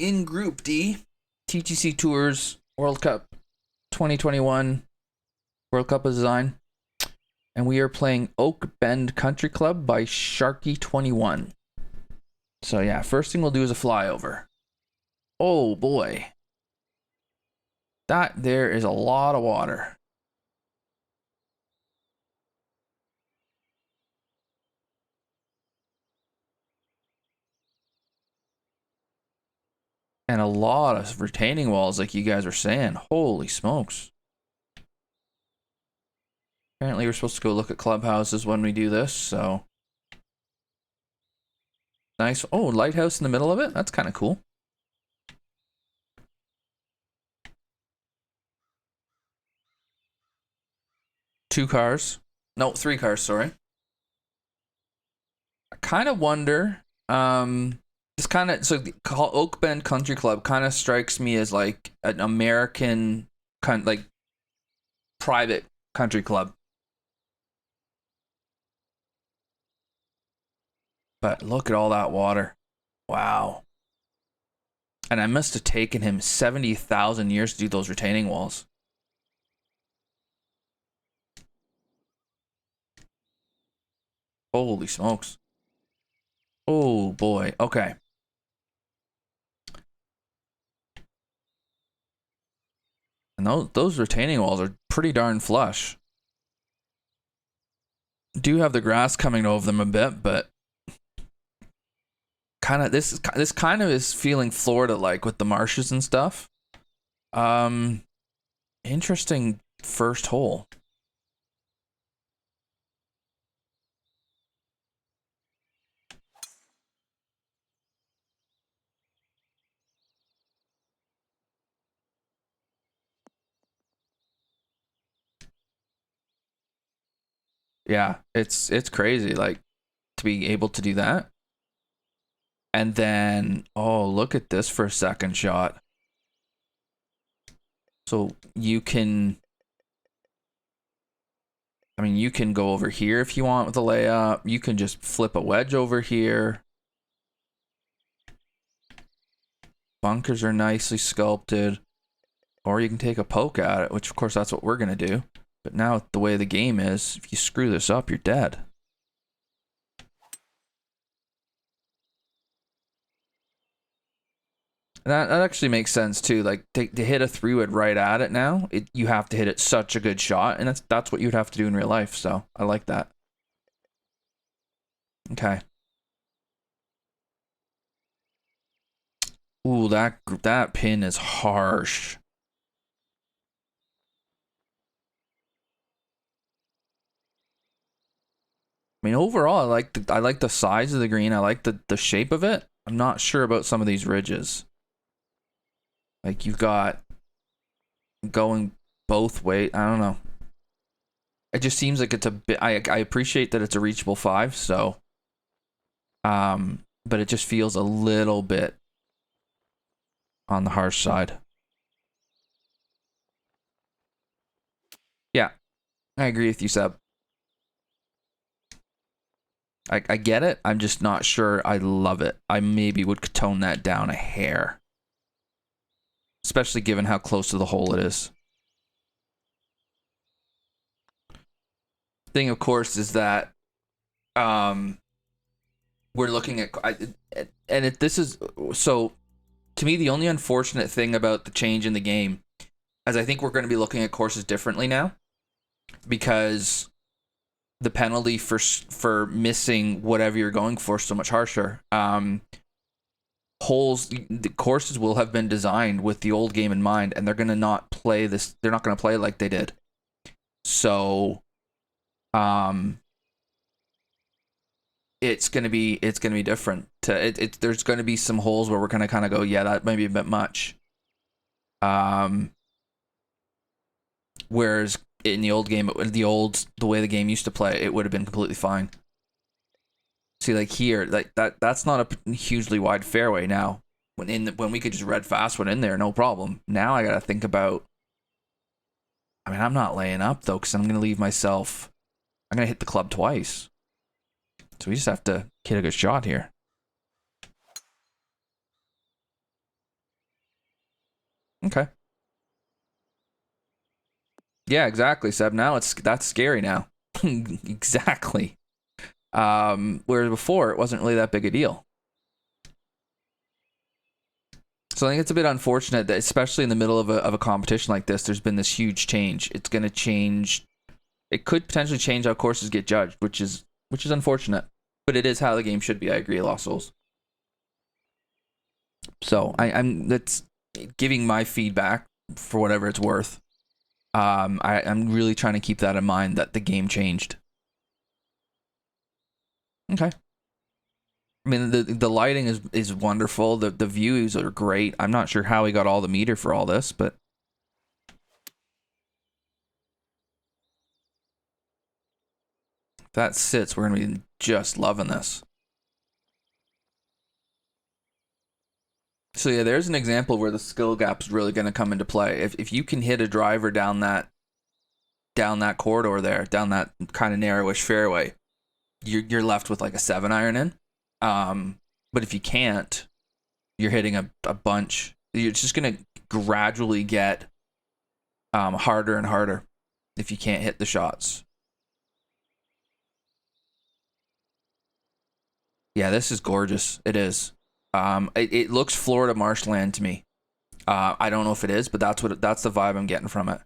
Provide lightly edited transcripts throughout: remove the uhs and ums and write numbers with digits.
in Group D, TGC Tours World Cup 2021 World Cup of Design. And we are playing Oak Bend Country Club by Sharky21. So yeah, first thing we'll do is a flyover. Oh boy. That there is a lot of water. And a lot of retaining walls, like you guys are saying. Holy smokes. Apparently we're supposed to go look at clubhouses when we do this, so. Nice. Oh, lighthouse in the middle of it? That's kind of cool. Two cars. No, three cars, sorry. I kind of wonder, it's kind of, so Oak Bend Country Club kind of strikes me as like an American like private country club. But look at all that water. Wow. And I must have taken him 70,000 years to do those retaining walls. Holy smokes. Oh boy. Okay. And those retaining walls are pretty darn flush. Do have the grass coming over them a bit, but kind of this kind of is feeling Florida like with the marshes and stuff. Interesting first hole. Yeah, it's crazy like to be able to do that. And then oh, look at this for a second shot. So you can, I mean, you can go over here if you want with a layup. You can just flip a wedge over here. Bunkers are nicely sculpted. Or you can take a poke at it, which of course that's what we're going to do. But now the way the game is, if you screw this up, you're dead. That actually makes sense too. Like to hit a 3-wood right at it now, you have to hit it such a good shot, and that's what you'd have to do in real life. So I like that. Okay. Ooh, that pin is harsh. I mean, overall, I like the size of the green. I like the shape of it. I'm not sure about some of these ridges. Like you've got going both ways. I don't know. It just seems like it's a bit. I appreciate that it's a reachable 5. So, but it just feels a little bit on the harsh side. Yeah, I agree with you, Seb. I get it. I'm just not sure I love it. I maybe would tone that down a hair. Especially given how close to the hole it is. Thing, of course, is that we're looking at, and this is, so to me, the only unfortunate thing about the change in the game is I think we're going to be looking at courses differently now, because the penalty for missing whatever you're going for is so much harsher. The courses will have been designed with the old game in mind, and they're going to not play this. They're not going to play like they did. So, it's gonna be different. There's going to be some holes where we're going to kind of go, yeah, that might be a bit much. Whereas in the old game, the way the game used to play, it would have been completely fine. See, like here, like that's not a hugely wide fairway now. When we could just red fast one in there, no problem. Now I gotta think about. I mean, I'm not laying up though, because I'm gonna leave myself. I'm gonna hit the club twice, so we just have to hit a good shot here. Okay. Yeah, exactly, Seb. Now that's scary now. Exactly. Whereas before it wasn't really that big a deal. So I think it's a bit unfortunate that, especially in the middle of a competition like this, there's been this huge change. It's going to change. It could potentially change how courses get judged, which is unfortunate. But it is how the game should be. I agree, Lost Souls. So I'm that's giving my feedback for whatever it's worth. I'm really trying to keep that in mind, that the game changed. Okay. I mean, the lighting is wonderful. The views are great. I'm not sure how he got all the meter for all this, but if that sits, we're gonna be just loving this. So yeah, there's an example where the skill gap is really going to come into play. If you can hit a driver down that corridor there, down that kind of narrowish fairway, you're left with like a 7-iron in. But if you can't, you're hitting a bunch. It's just going to gradually get harder and harder if you can't hit the shots. Yeah, this is gorgeous. It is. It looks Florida marshland to me. I don't know if it is, but that's the vibe I'm getting from it.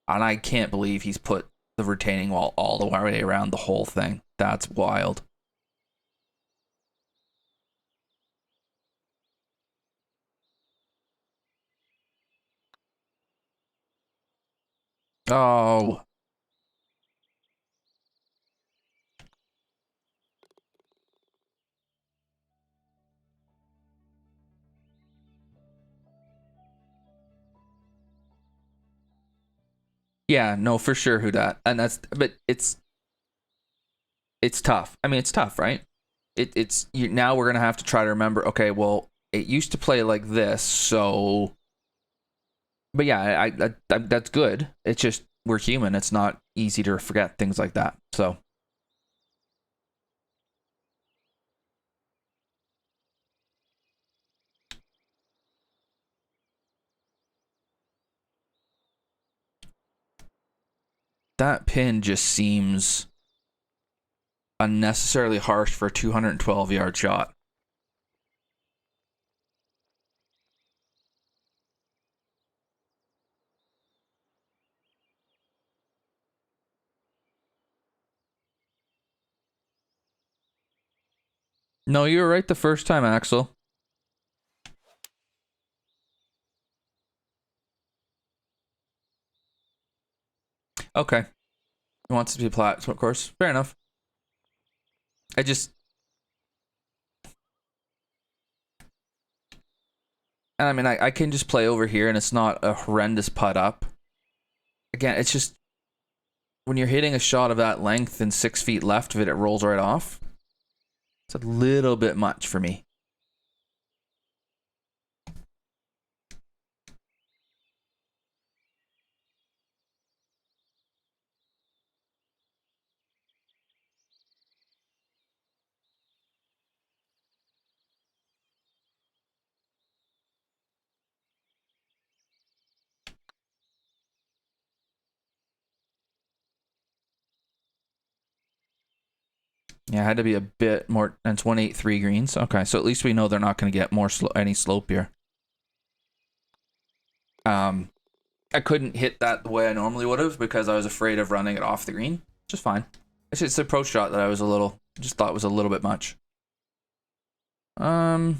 And I can't believe he's put the retaining wall all the way around the whole thing. That's wild. Oh. Yeah, no, for sure who that. And but it's tough. I mean, it's tough, right? Now we're going to have to try to remember, okay, well, it used to play like this, so but yeah, that's good. It's just we're human. It's not easy to forget things like that. So that pin just seems unnecessarily harsh for a 212-yard shot. No, you were right the first time, Axel. Okay. He wants it to be plat, of course. Fair enough. I just, and I mean, I can just play over here and it's not a horrendous putt up. Again, it's just when you're hitting a shot of that length and 6 feet left of it, it rolls right off. It's a little bit much for me. Yeah, it had to be a bit more. And it's 183 greens. Okay, so at least we know they're not going to get more any slope here. I couldn't hit that the way I normally would have because I was afraid of running it off the green. Just fine. It's just the approach shot that I was just thought was a little bit much. Okay.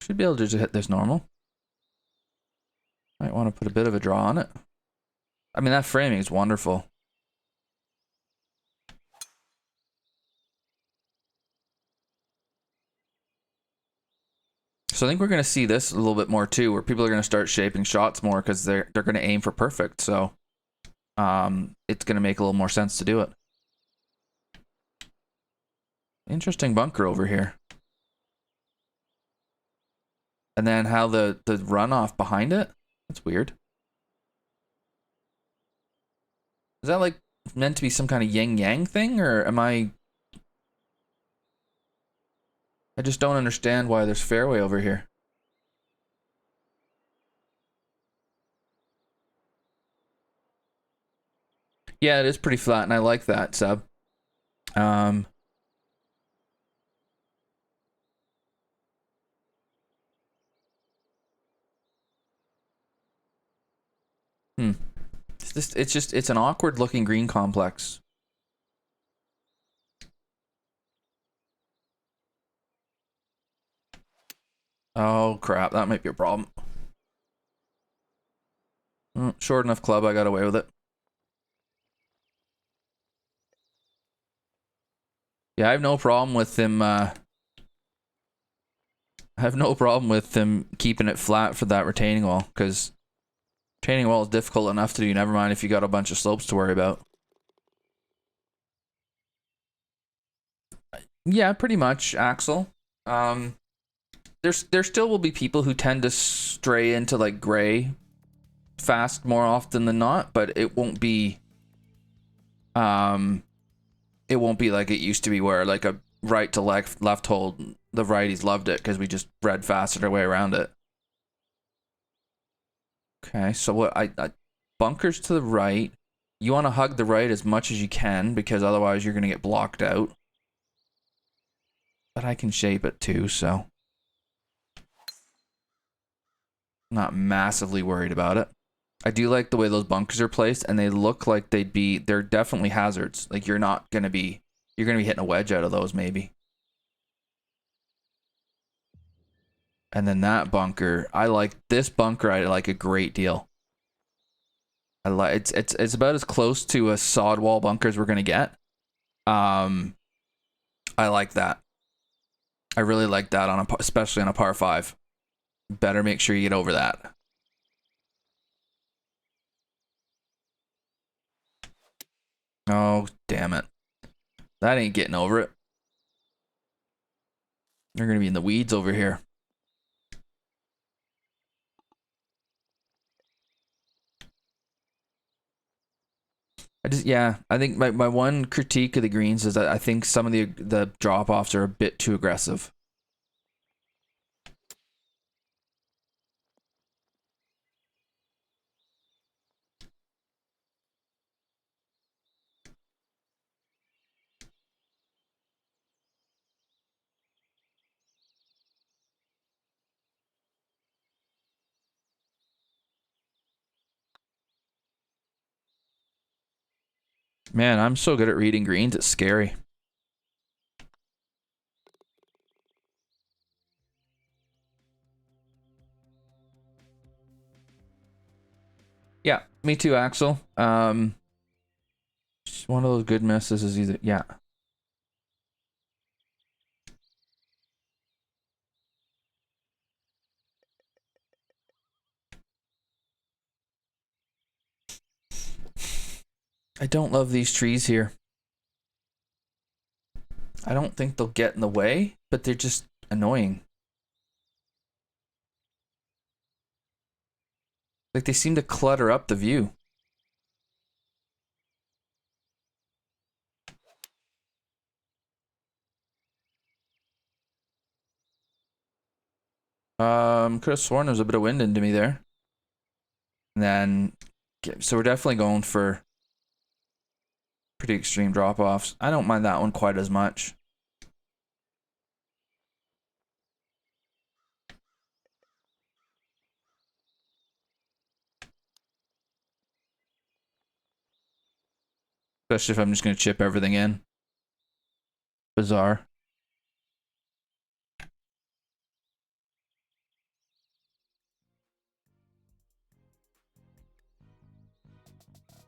Should be able to just hit this normal. Might want to put a bit of a draw on it. I mean, that framing is wonderful. So I think we're going to see this a little bit more too, where people are going to start shaping shots more because they're going to aim for perfect. So it's going to make a little more sense to do it. Interesting bunker over here. And then how the runoff behind it? That's weird. Is that like meant to be some kind of yin yang thing, or am I? I just don't understand why there's fairway over here. Yeah, it is pretty flat, and I like that, Seb. Um, hmm. It's an awkward looking green complex. Oh crap, that might be a problem. Short enough club, I got away with it. Yeah, I have no problem with him. I have no problem with him keeping it flat for that retaining wall, because retaining wall is difficult enough to do. Never mind if you got a bunch of slopes to worry about. Yeah, pretty much, Axel. Um, there still will be people who tend to stray into like gray fast more often than not, but um it won't be like it used to be where like a right to left hold, the righties loved it because we just read fasted our way around it. Okay, so I bunkers to the right. You want to hug the right as much as you can because otherwise you're gonna get blocked out. But I can shape it too, so I'm not massively worried about it. I do like the way those bunkers are placed, and they look like they're definitely hazards. Like you're gonna be hitting a wedge out of those maybe. And then that bunker, I like this bunker. I like a great deal. I like it's about as close to a sod wall bunker as we're gonna get. Um, I like that. I really like that especially on a par five. Better make sure you get over that. Oh damn it! That ain't getting over it. You're gonna be in the weeds over here. I think my one critique of the greens is that I think some of the drop offs are a bit too aggressive. Man, I'm so good at reading greens, it's scary. Yeah, me too, Axel. One of those good misses is either yeah. I don't love these trees here. I don't think they'll get in the way, but they're just annoying. Like they seem to clutter up the view. Could have sworn there was a bit of wind into me there. And then, so we're definitely going for pretty extreme drop offs. I don't mind that one quite as much. Especially if I'm just going to chip everything in. Bizarre.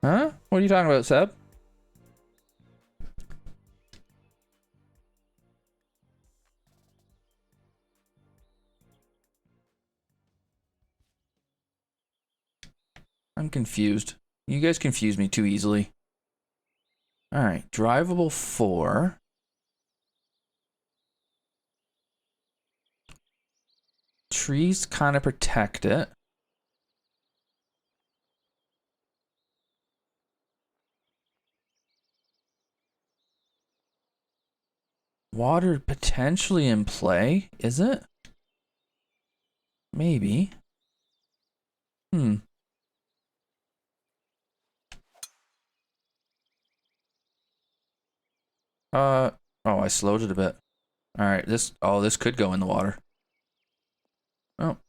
Huh? What are you talking about, Seb? I'm confused. You guys confuse me too easily. Alright, drivable 4. Trees kind of protect it. Water potentially in play, is it? Maybe. Oh, I slowed it a bit. All right, this could go in the water. Oh, all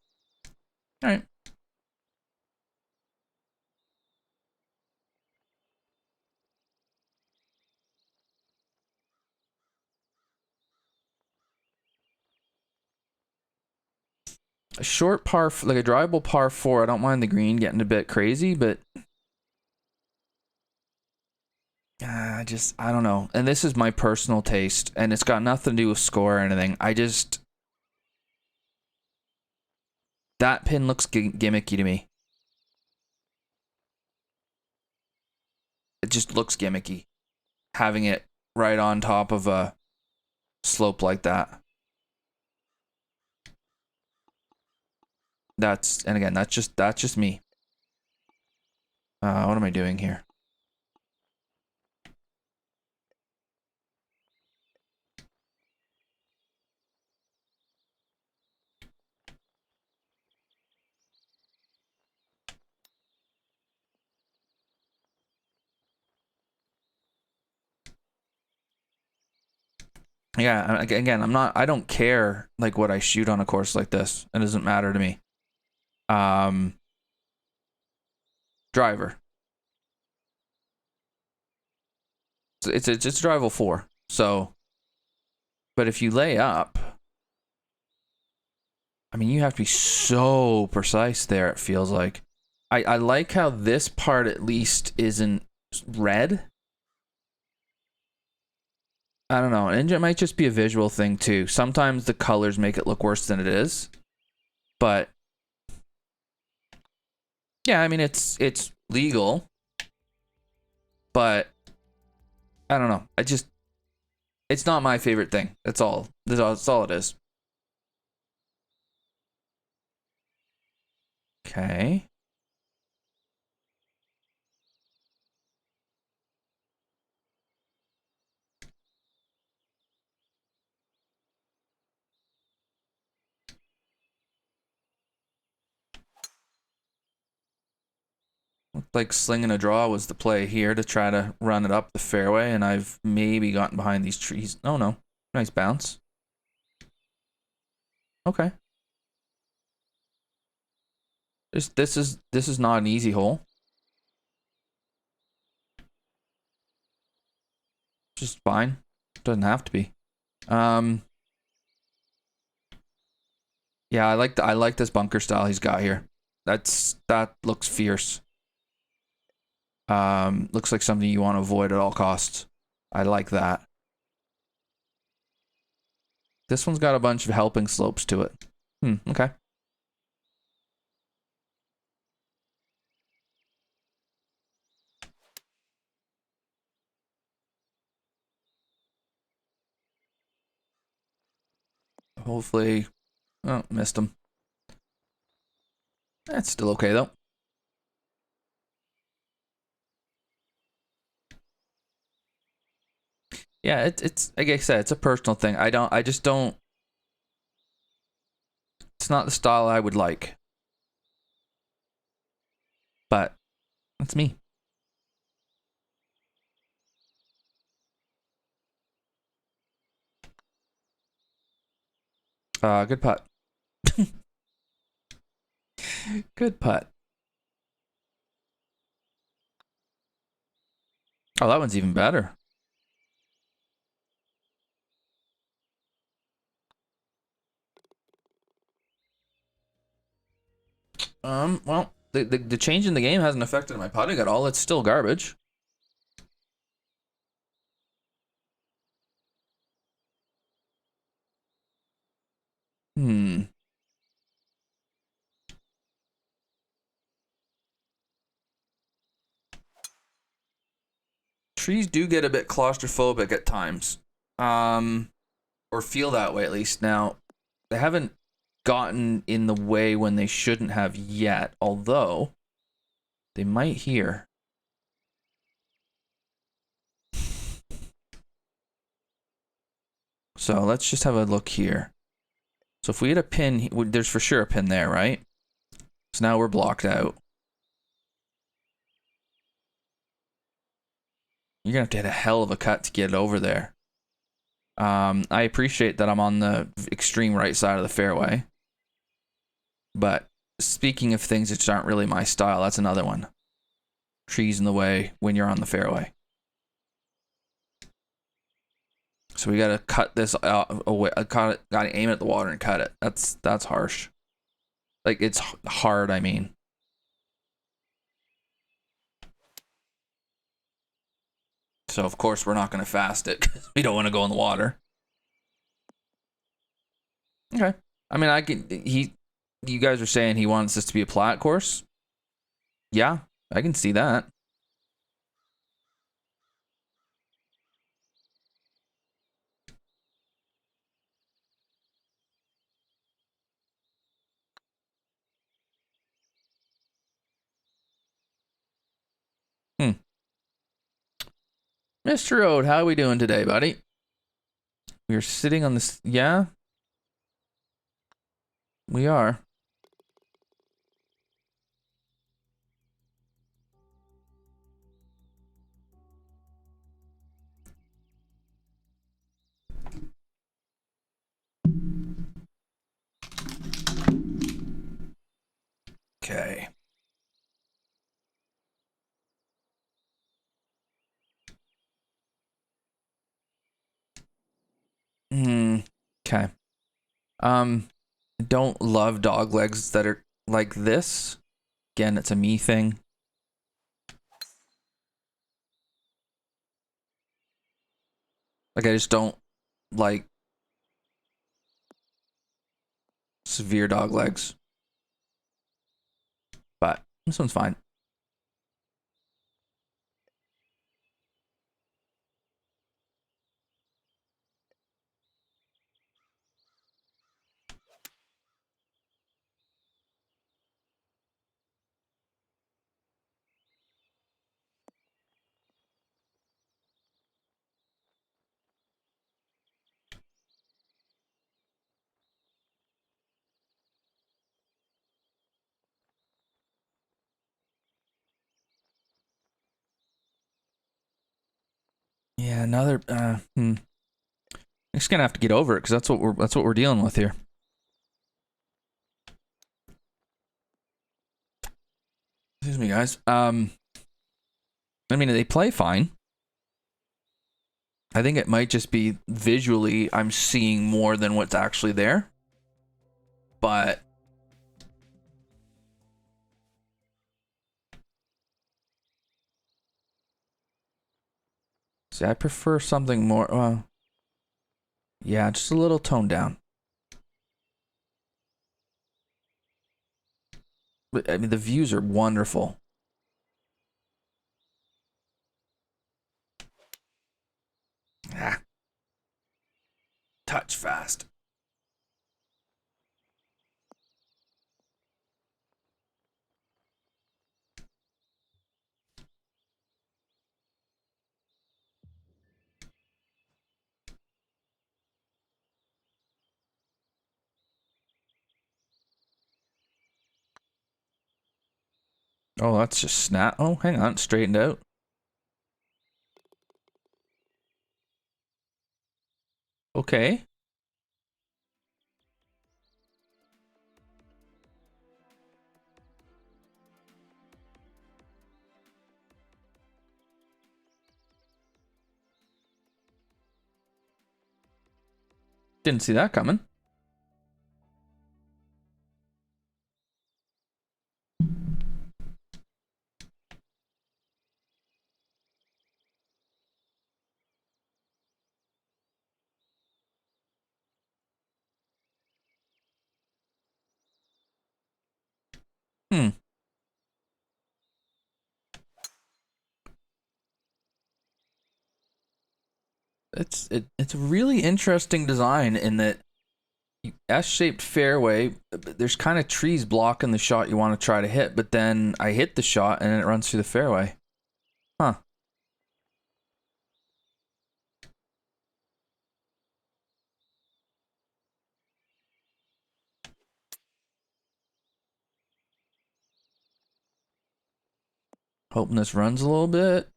right. A short par, like a drivable par 4. I don't mind the green getting a bit crazy, but I don't know. And this is my personal taste, and it's got nothing to do with score or anything. That pin looks gimmicky to me. It just looks gimmicky, having it right on top of a slope like that. And again, that's just me. What am I doing here? Yeah, again, I don't care like what I shoot on a course like this. It doesn't matter to me. Driver. It's a drivable 4. So, but if you lay up, I mean, you have to be so precise there, it feels like. I like how this part at least isn't red. I don't know. And it might just be a visual thing too. Sometimes the colors make it look worse than it is. But yeah, I mean it's legal. But I don't know. It's not my favorite thing. That's all. That's all it is. Okay. Looked like slinging a draw was the play here to try to run it up the fairway, and I've maybe gotten behind these trees. Oh no. Nice bounce. Okay. This is not an easy hole. Just fine. Doesn't have to be. Yeah, I like this bunker style he's got here. That looks fierce. Looks like something you want to avoid at all costs. I like that. This one's got a bunch of helping slopes to it. Okay. Hopefully, oh, missed him. That's still okay though. Yeah, it's like I said, it's a personal thing. I just don't. It's not the style I would like, but that's me. Good putt. Good putt. Oh, that one's even better. Well, the change in the game hasn't affected my putting at all. It's still garbage. Trees do get a bit claustrophobic at times. Or feel that way at least. Now, they haven't gotten in the way when they shouldn't have yet, although they might here. So let's just have a look here. So if we hit a pin, there's for sure a pin there, right? So now we're blocked out. You're gonna have to hit a hell of a cut to get it over there. I appreciate that I'm on the extreme right side of the fairway. But speaking of things that aren't really my style, that's another one. Trees in the way when you're on the fairway. So we gotta cut this away. Gotta aim it at the water and cut it. That's harsh. Like, it's hard, I mean. So of course we're not gonna fast it because we don't want to go in the water. Okay. I mean, you guys are saying he wants this to be a plat course? Yeah, I can see that. Mr. Ode, how are we doing today, buddy? We are sitting on this. Yeah, we are. Okay. Okay. Don't love dog legs that are like this. Again, it's a me thing. Like, I just don't like severe dog legs. But this one's fine. Yeah, another I'm just gonna have to get over it because that's what we're dealing with here. Excuse me, guys. I mean, they play fine. I think it might just be visually I'm seeing more than what's actually there. But see, I prefer something more yeah, just a little toned down. But I mean, the views are wonderful. Ah. Touch fast. Oh, that's just snap. Oh, hang on, straightened out. Okay. Didn't see that coming. Hmm. It's a really interesting design in that S-shaped fairway. There's kind of trees blocking the shot you want to try to hit, but then I hit the shot and it runs through the fairway. Huh. Hoping this runs a little bit.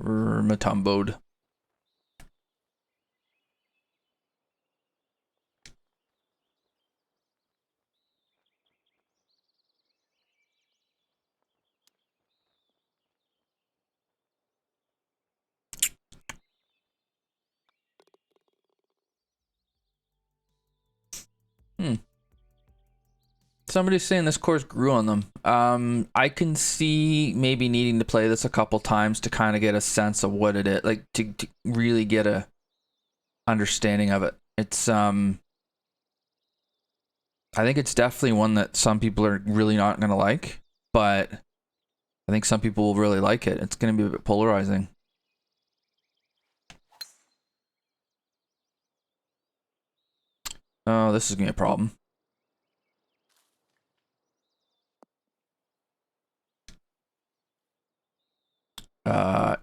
Matumboed. Somebody's saying this course grew on them. I can see maybe needing to play this a couple times to kind of get a sense of what it is, like to really get a understanding of it. It's I think it's definitely one that some people are really not gonna like, but I think some people will really like it. It's gonna be a bit polarizing. Oh, this is gonna be a problem.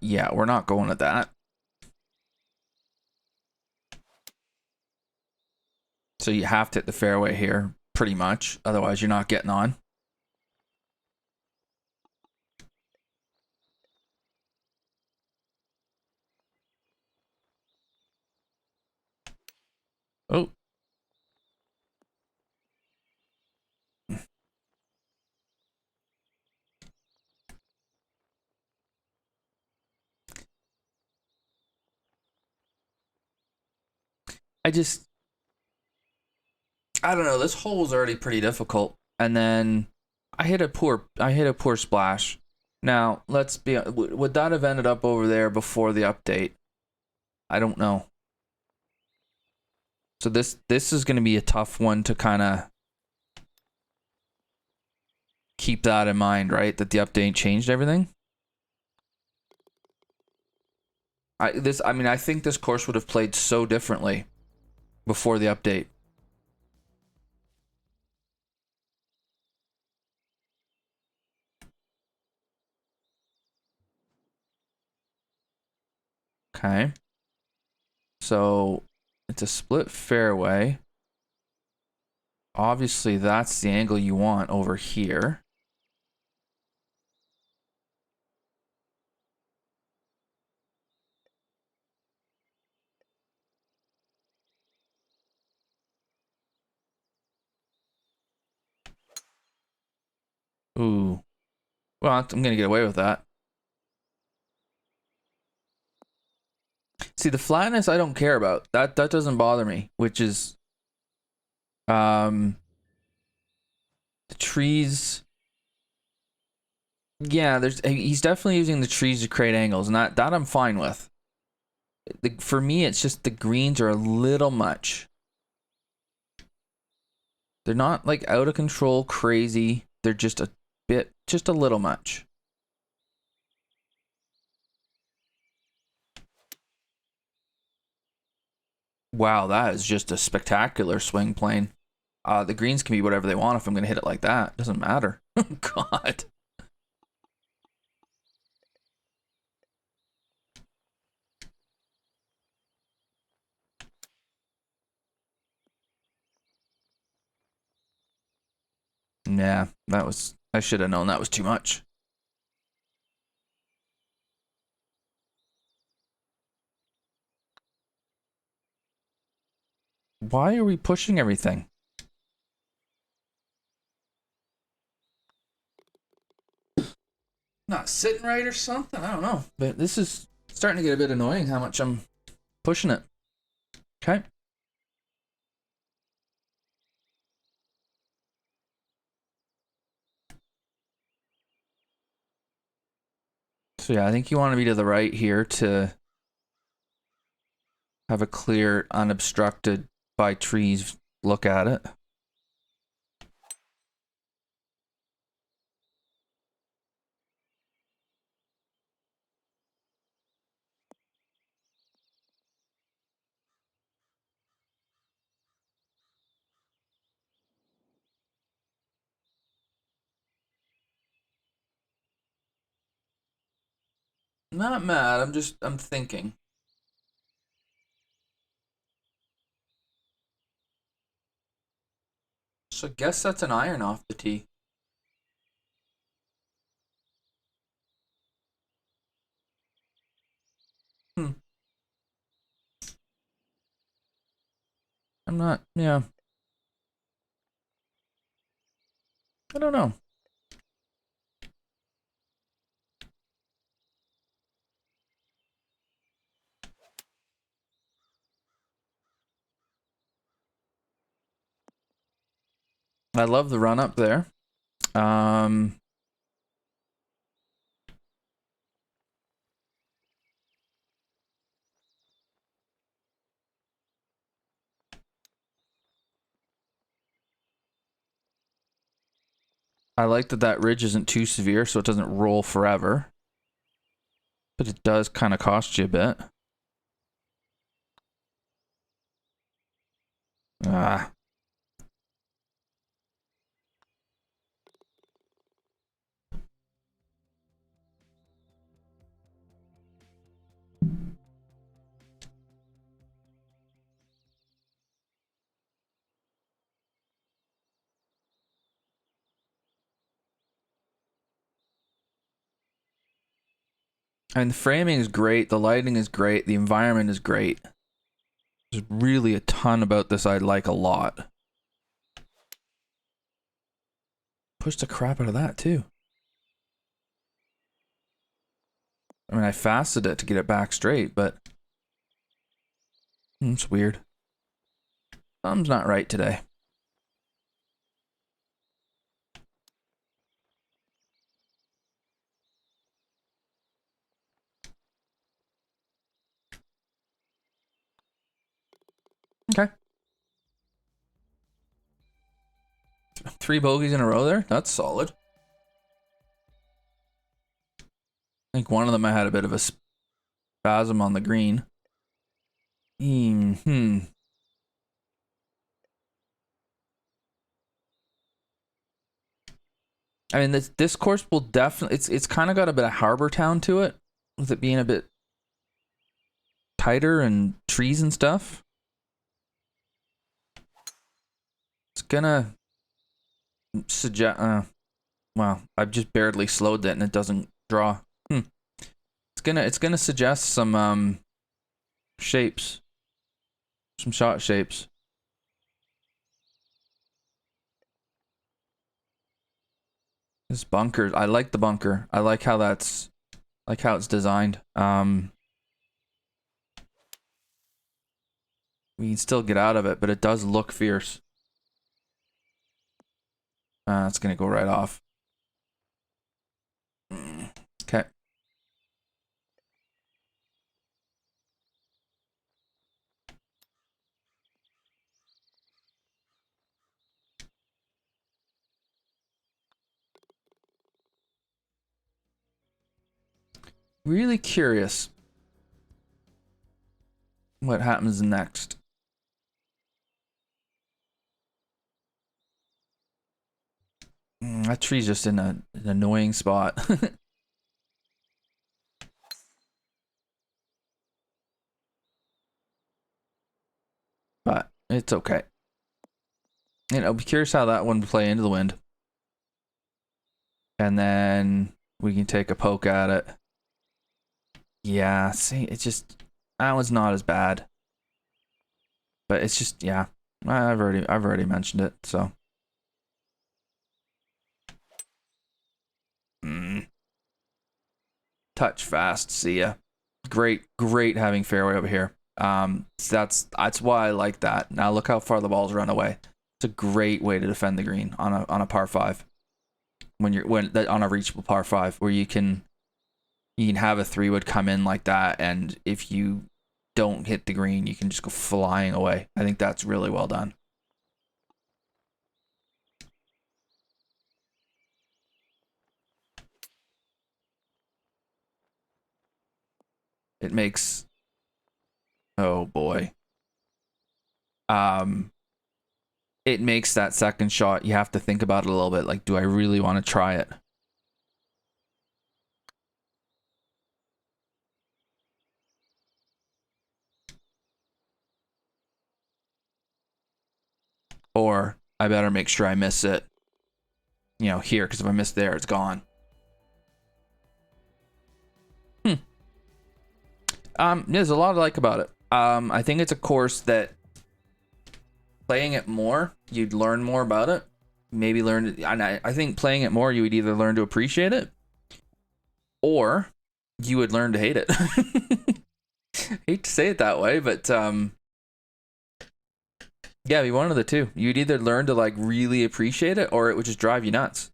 Yeah, we're not going at that. So you have to hit the fairway here, pretty much. Otherwise, you're not getting on. Oh. I don't know. This hole was already pretty difficult, and then I hit a poor splash. Now let's be. Would that have ended up over there before the update? I don't know. So this is going to be a tough one to kind of keep that in mind, right? That the update changed everything. I mean I think this course would have played so differently before the update. Okay. So it's a split fairway. Obviously that's the angle you want over here. Ooh. Well, I'm going to get away with that. See, the flatness I don't care about. That doesn't bother me, which is um the trees. Yeah, he's definitely using the trees to create angles, and that I'm fine with. For me, it's just the greens are a little much. They're not like out of control crazy. They're just a little much. Wow, that is just a spectacular swing plane. The greens can be whatever they want if I'm gonna hit it like that. Doesn't matter. God. Yeah, I should have known that was too much. Why are we pushing everything? Not sitting right or something? I don't know. But this is starting to get a bit annoying how much I'm pushing it. Okay. So yeah, I think you want to be to the right here to have a clear, unobstructed by trees look at it. Not mad, I'm thinking. So I guess that's an iron off the tee. I'm not, yeah. I don't know. I love the run up there. I like that that ridge isn't too severe, so it doesn't roll forever. But it does kind of cost you a bit. Ah. And the framing is great, the lighting is great, the environment is great. There's really a ton about this I like a lot. Push the crap out of that too. I mean, I fasted it to get it back straight, but it's weird. Thumb's not right today. Okay. 3 bogeys in a row there? That's solid. I think one of them I had a bit of a spasm on the green. I mean, this course will definitely, it's kind of got a bit of Harbour Town to it, with it being a bit tighter and trees and stuff. It's gonna suggest, well, I've just barely slowed it and it doesn't draw. It's gonna suggest some shapes, some shot shapes. This bunker, I like the bunker. I like how it's designed. We can still get out of it, but it does look fierce. It's gonna go right off. Okay. Really curious what happens next. That tree's just in an annoying spot. But it's okay. And I'll be curious how that one will play into the wind. And then we can take a poke at it. Yeah, see, it's just, that one's not as bad. But it's just, yeah. I've already mentioned it, so. Touch fast, see ya. Great having fairway over here. That's why I like that. Now look how far the balls run away. It's a great way to defend the green on a par 5. On a reachable par 5 where you can have a 3-wood come in like that, and if you don't hit the green, you can just go flying away. I think that's really well done. It makes, oh boy. It makes that second shot, you have to think about it a little bit. Like, do I really want to try it? Or I better make sure I miss it, here, because if I miss there, it's gone. There's a lot I like about it. I think it's a course that playing it more, you'd learn more about it. Maybe learn, and I think playing it more, you would either learn to appreciate it, or you would learn to hate it. Hate to say it that way, but yeah, be one of the two. You'd either learn to like really appreciate it, or it would just drive you nuts.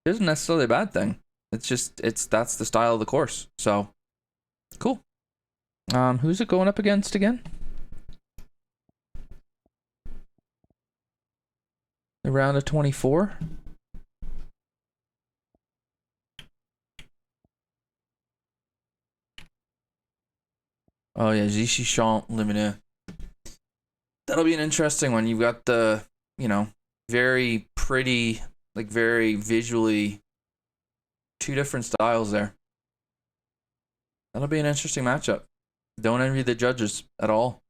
It isn't necessarily a bad thing. It's just that's the style of the course. So cool. Who's it going up against again? The round of 24. Oh yeah, Lumineux. That'll be an interesting one. You've got the, very pretty, like very visually, two different styles there. That'll be an interesting matchup. Don't envy the judges at all.